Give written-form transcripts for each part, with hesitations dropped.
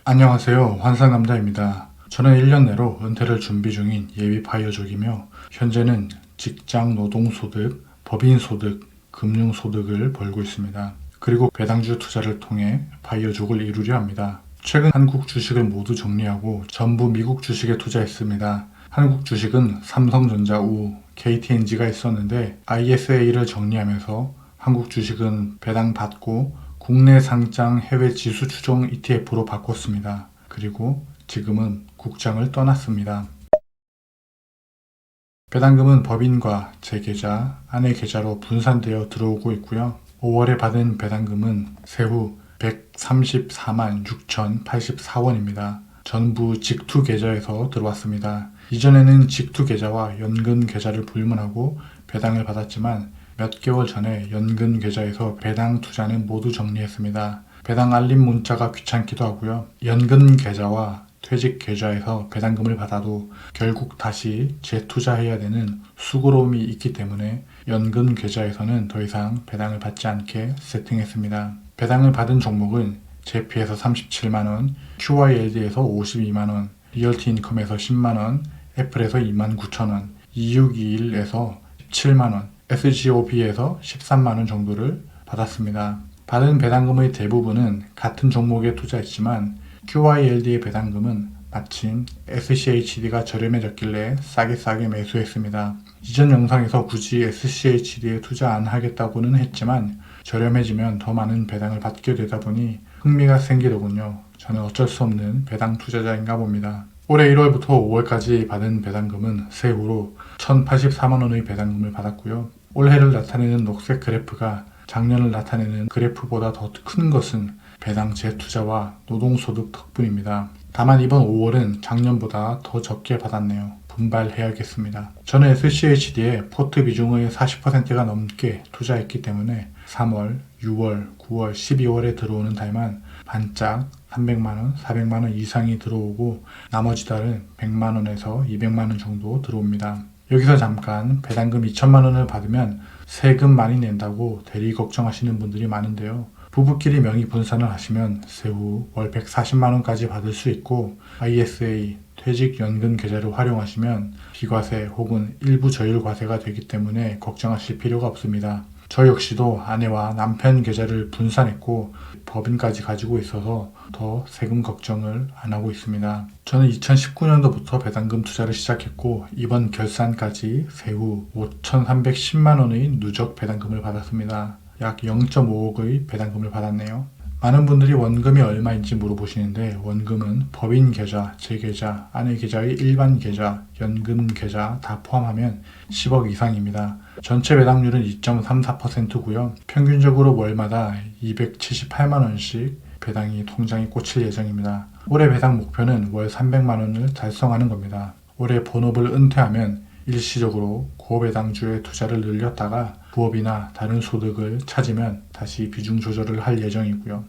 안녕하세요. 환상남자입니다. 저는 1년 내로 은퇴를 준비 중인 예비 바이오족이며 현재는 직장 노동소득, 법인소득, 금융소득을 벌고 있습니다. 그리고 배당주 투자를 통해 바이오족을 이루려 합니다. 최근 한국 주식을 모두 정리하고 전부 미국 주식에 투자했습니다. 한국 주식은 삼성전자, 우, KTNG가 있었는데 ISA를 정리하면서 한국 주식은 배당 받고 국내 상장 해외 지수 추종 ETF로 바꿨습니다. 그리고 지금은 국장을 떠났습니다. 배당금은 법인과 제 계좌, 아내 계좌로 분산되어 들어오고 있고요. 5월에 받은 배당금은 세후 134만 6,084원입니다. 전부 직투 계좌에서 들어왔습니다. 이전에는 직투 계좌와 연금 계좌를 불문하고 배당을 받았지만 몇 개월 전에 연금 계좌에서 배당 투자는 모두 정리했습니다. 배당 알림 문자가 귀찮기도 하고요. 연금 계좌와 퇴직 계좌에서 배당금을 받아도 결국 다시 재투자해야 되는 수고로움이 있기 때문에 연금 계좌에서는 더 이상 배당을 받지 않게 세팅했습니다. 배당을 받은 종목은 제피에서 37만원, QYLD에서 52만원, 리얼티인컴에서 10만원, 애플에서 29,000원, 2621에서 17만원, SGOB에서 13만원 정도를 받았습니다. 받은 배당금의 대부분은 같은 종목에 투자했지만 QYLD의 배당금은 마침 SCHD가 저렴해졌길래 싸게 매수했습니다. 이전 영상에서 굳이 SCHD에 투자 안 하겠다고는 했지만 저렴해지면 더 많은 배당을 받게 되다 보니 흥미가 생기더군요. 저는 어쩔 수 없는 배당 투자자인가 봅니다. 올해 1월부터 5월까지 받은 배당금은 세후로 1,084만원의 배당금을 받았고요. 올해를 나타내는 녹색 그래프가 작년을 나타내는 그래프보다 더 큰 것은 배당 재투자와 노동소득 덕분입니다. 다만 이번 5월은 작년보다 더 적게 받았네요. 분발해야겠습니다. 저는 SCHD에 포트 비중의 40%가 넘게 투자했기 때문에 3월, 6월, 9월, 12월에 들어오는 달만 반짝 300만원, 400만원 이상이 들어오고 나머지 달은 100만원에서 200만원 정도 들어옵니다. 여기서 잠깐 배당금 2천만원을 받으면 세금 많이 낸다고 대리 걱정하시는 분들이 많은데요. 부부끼리 명의 분산을 하시면 세후 월 140만원까지 받을 수 있고 ISA, 퇴직연금 계좌를 활용하시면 비과세 혹은 일부 저율 과세가 되기 때문에 걱정하실 필요가 없습니다. 저 역시도 아내와 남편 계좌를 분산했고 법인까지 가지고 있어서 더 세금 걱정을 안 하고 있습니다. 저는 2019년도부터 배당금 투자를 시작했고 이번 결산까지 세후 5,310만원의 누적 배당금을 받았습니다. 약 0.5억의 배당금을 받았네요. 많은 분들이 원금이 얼마인지 물어보시는데 원금은 법인 계좌, 제 계좌, 아내 계좌의 일반 계좌, 연금 계좌 다 포함하면 10억 이상입니다. 전체 배당률은 2.34%고요. 평균적으로 월마다 278만원씩 배당이 통장에 꽂힐 예정입니다. 올해 배당 목표는 월 300만원을 달성하는 겁니다. 올해 본업을 은퇴하면 일시적으로 고배당주에 투자를 늘렸다가 부업이나 다른 소득을 찾으면 다시 비중 조절을 할 예정이고요.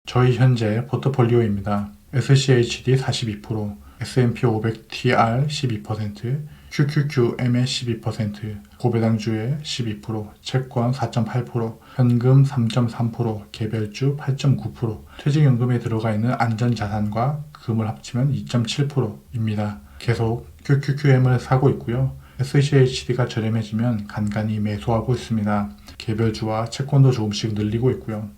저희 현재 포트폴리오입니다. SCHD 42%, S&P 500TR 12%, QQQM의 12%, 고배당주의 12%, 채권 4.8%, 현금 3.3%, 개별주 8.9%, 퇴직연금에 들어가 있는 안전자산과 금을 합치면 2.7%입니다. 계속 QQQM을 사고 있고요. SCHD가 저렴해지면 간간히 매수하고 있습니다. 개별주와 채권도 조금씩 늘리고 있고요.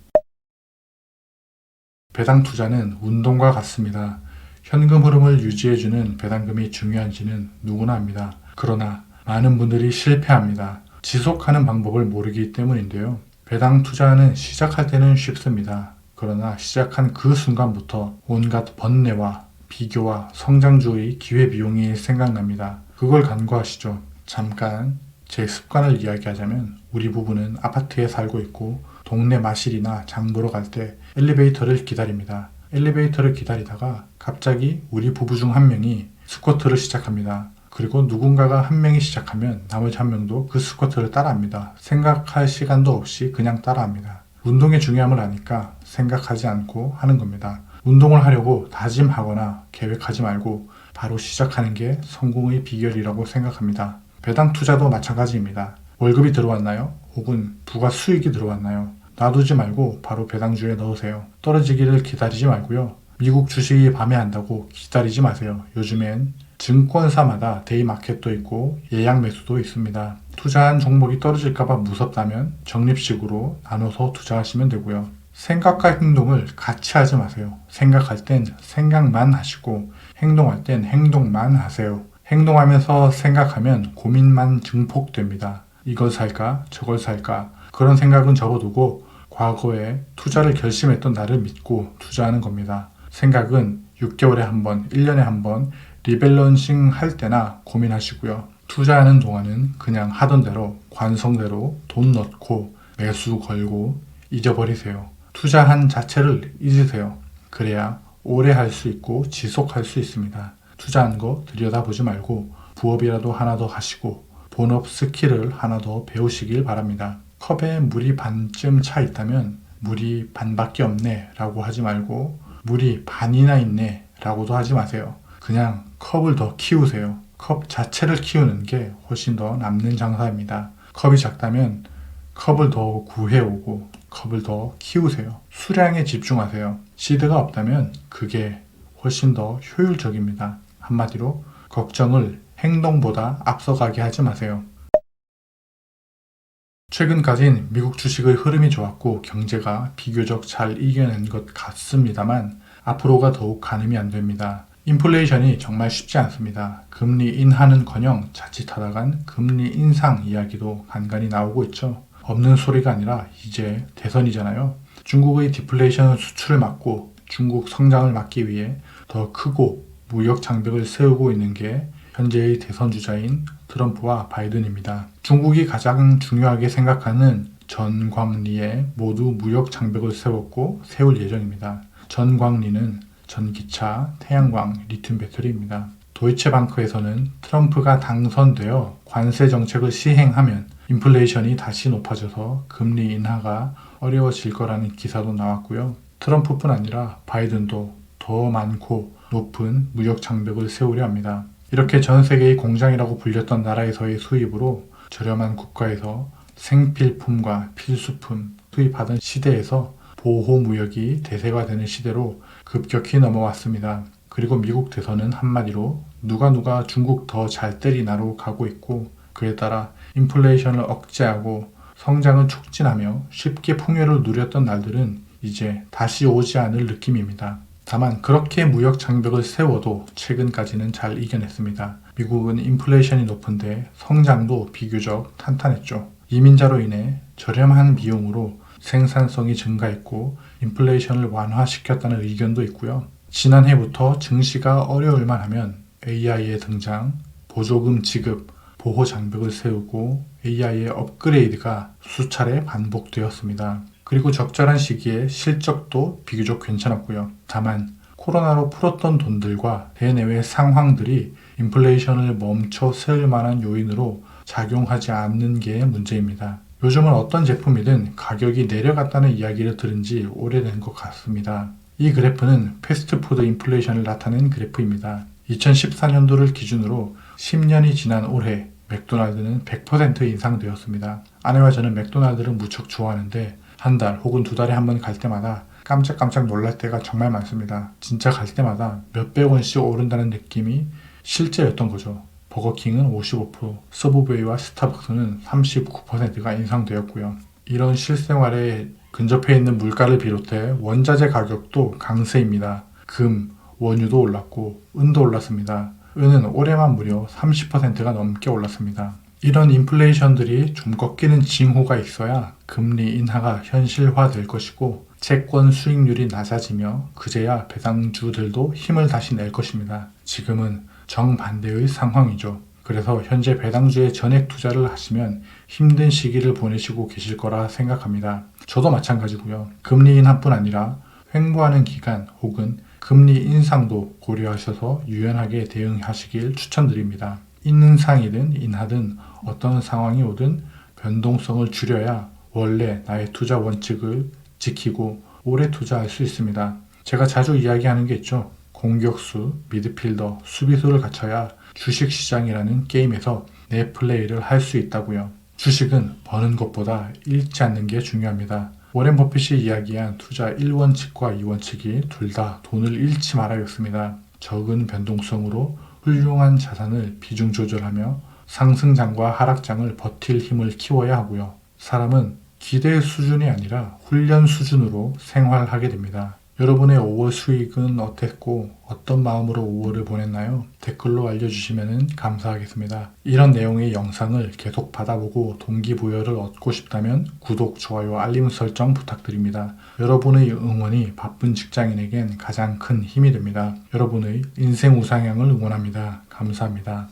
배당 투자는 운동과 같습니다. 현금 흐름을 유지해주는 배당금이 중요한지는 누구나 압니다. 그러나 많은 분들이 실패합니다. 지속하는 방법을 모르기 때문인데요. 배당 투자는 시작할 때는 쉽습니다. 그러나 시작한 그 순간부터 온갖 번뇌와 비교와 성장주의 기회비용이 생각납니다. 그걸 간과하시죠. 잠깐 제 습관을 이야기하자면 우리 부부는 아파트에 살고 있고 동네 마실이나 장 보러 갈 때 엘리베이터를 기다립니다. 엘리베이터를 기다리다가 갑자기 우리 부부 중 한 명이 스쿼트를 시작합니다. 그리고 누군가가 한 명이 시작하면 나머지 한 명도 그 스쿼트를 따라합니다. 생각할 시간도 없이 그냥 따라합니다. 운동의 중요함을 아니까 생각하지 않고 하는 겁니다. 운동을 하려고 다짐하거나 계획하지 말고 바로 시작하는 게 성공의 비결이라고 생각합니다. 배당 투자도 마찬가지입니다. 월급이 들어왔나요? 혹은 부가 수익이 들어왔나요? 놔두지 말고 바로 배당주에 넣으세요. 떨어지기를 기다리지 말고요. 미국 주식이 밤에 한다고 기다리지 마세요. 요즘엔 증권사마다 데이마켓도 있고 예약 매수도 있습니다. 투자한 종목이 떨어질까봐 무섭다면 적립식으로 나눠서 투자하시면 되고요. 생각과 행동을 같이 하지 마세요. 생각할 땐 생각만 하시고 행동할 땐 행동만 하세요. 행동하면서 생각하면 고민만 증폭됩니다. 이걸 살까? 저걸 살까? 그런 생각은 접어두고 과거에 투자를 결심했던 나를 믿고 투자하는 겁니다. 생각은 6개월에 한 번, 1년에 한 번 리밸런싱 할 때나 고민하시고요. 투자하는 동안은 그냥 하던 대로 관성대로 돈 넣고 매수 걸고 잊어버리세요. 투자한 자체를 잊으세요. 그래야 오래 할 수 있고 지속할 수 있습니다. 투자한 거 들여다보지 말고 부업이라도 하나 더 하시고 본업 스킬을 하나 더 배우시길 바랍니다. 컵에 물이 반쯤 차 있다면 물이 반밖에 없네 라고 하지 말고 물이 반이나 있네 라고도 하지 마세요. 그냥 컵을 더 키우세요. 컵 자체를 키우는 게 훨씬 더 남는 장사입니다. 컵이 작다면 컵을 더 구해오고 컵을 더 키우세요. 수량에 집중하세요. 시드가 없다면 그게 훨씬 더 효율적입니다. 한마디로 걱정을 행동보다 앞서가게 하지 마세요. 최근까진 미국 주식의 흐름이 좋았고 경제가 비교적 잘 이겨낸 것 같습니다만 앞으로가 더욱 가늠이 안 됩니다. 인플레이션이 정말 쉽지 않습니다. 금리 인하는커녕 자칫하다간 금리 인상 이야기도 간간히 나오고 있죠. 없는 소리가 아니라 이제 대선이잖아요. 중국의 디플레이션 수출을 막고 중국 성장을 막기 위해 더 크고 무역 장벽을 세우고 있는 게 현재의 대선 주자인 트럼프와 바이든입니다. 중국이 가장 중요하게 생각하는 전광리에 모두 무역 장벽을 세웠고 세울 예정입니다. 전광리는 전기차, 태양광, 리튬 배터리입니다. 도이체방크에서는 트럼프가 당선되어 관세 정책을 시행하면 인플레이션이 다시 높아져서 금리 인하가 어려워질 거라는 기사도 나왔고요. 트럼프뿐 아니라 바이든도 더 많고 높은 무역 장벽을 세우려 합니다. 이렇게 전 세계의 공장이라고 불렸던 나라에서의 수입으로 저렴한 국가에서 생필품과 필수품 수입하던 시대에서 보호무역이 대세가 되는 시대로 급격히 넘어왔습니다. 그리고 미국 대선은 한마디로 누가 중국 더 잘 때리나로 가고 있고 그에 따라 인플레이션을 억제하고 성장을 촉진하며 쉽게 풍요를 누렸던 날들은 이제 다시 오지 않을 느낌입니다. 다만 그렇게 무역 장벽을 세워도 최근까지는 잘 이겨냈습니다. 미국은 인플레이션이 높은데 성장도 비교적 탄탄했죠. 이민자로 인해 저렴한 비용으로 생산성이 증가했고 인플레이션을 완화시켰다는 의견도 있고요. 지난해부터 증시가 어려울 만하면 AI의 등장, 보조금 지급, 보호 장벽을 세우고 AI의 업그레이드가 수차례 반복되었습니다. 그리고 적절한 시기에 실적도 비교적 괜찮았고요. 다만 코로나로 풀었던 돈들과 대내외 상황들이 인플레이션을 멈춰 세울 만한 요인으로 작용하지 않는 게 문제입니다. 요즘은 어떤 제품이든 가격이 내려갔다는 이야기를 들은 지 오래된 것 같습니다. 이 그래프는 패스트푸드 인플레이션을 나타낸 그래프입니다. 2014년도를 기준으로 10년이 지난 올해 맥도날드는 100% 인상되었습니다. 아내와 저는 맥도날드를 무척 좋아하는데 한 달 혹은 두 달에 한 번 갈 때마다 깜짝깜짝 놀랄 때가 정말 많습니다. 진짜 갈 때마다 몇백 원씩 오른다는 느낌이 실제였던 거죠. 버거킹은 55%, 서브웨이와 스타벅스는 39%가 인상되었고요. 이런 실생활에 근접해 있는 물가를 비롯해 원자재 가격도 강세입니다. 금, 원유도 올랐고 은도 올랐습니다. 은은 올해만 무려 30%가 넘게 올랐습니다. 이런 인플레이션들이 좀 꺾이는 징후가 있어야 금리 인하가 현실화될 것이고 채권 수익률이 낮아지며 그제야 배당주들도 힘을 다시 낼 것입니다. 지금은 정반대의 상황이죠. 그래서 현재 배당주에 전액 투자를 하시면 힘든 시기를 보내시고 계실 거라 생각합니다. 저도 마찬가지고요. 금리 인하뿐 아니라 횡보하는 기간 혹은 금리 인상도 고려하셔서 유연하게 대응하시길 추천드립니다. 인상이든 인하든 어떤 상황이 오든 변동성을 줄여야 원래 나의 투자 원칙을 지키고 오래 투자할 수 있습니다. 제가 자주 이야기하는 게 있죠. 공격수, 미드필더, 수비수를 갖춰야 주식시장이라는 게임에서 내 플레이를 할 수 있다고요. 주식은 버는 것보다 잃지 않는 게 중요합니다. 워렌 버핏이 이야기한 투자 1원칙과 2원칙이 둘 다 돈을 잃지 말아였습니다. 적은 변동성으로 훌륭한 자산을 비중 조절하며 상승장과 하락장을 버틸 힘을 키워야 하고요. 사람은 기대 수준이 아니라 훈련 수준으로 생활하게 됩니다. 여러분의 5월 수익은 어땠고 어떤 마음으로 5월을 보냈나요? 댓글로 알려주시면 감사하겠습니다. 이런 내용의 영상을 계속 받아보고 동기부여를 얻고 싶다면 구독, 좋아요, 알림 설정 부탁드립니다. 여러분의 응원이 바쁜 직장인에겐 가장 큰 힘이 됩니다. 여러분의 인생 우상향을 응원합니다. 감사합니다.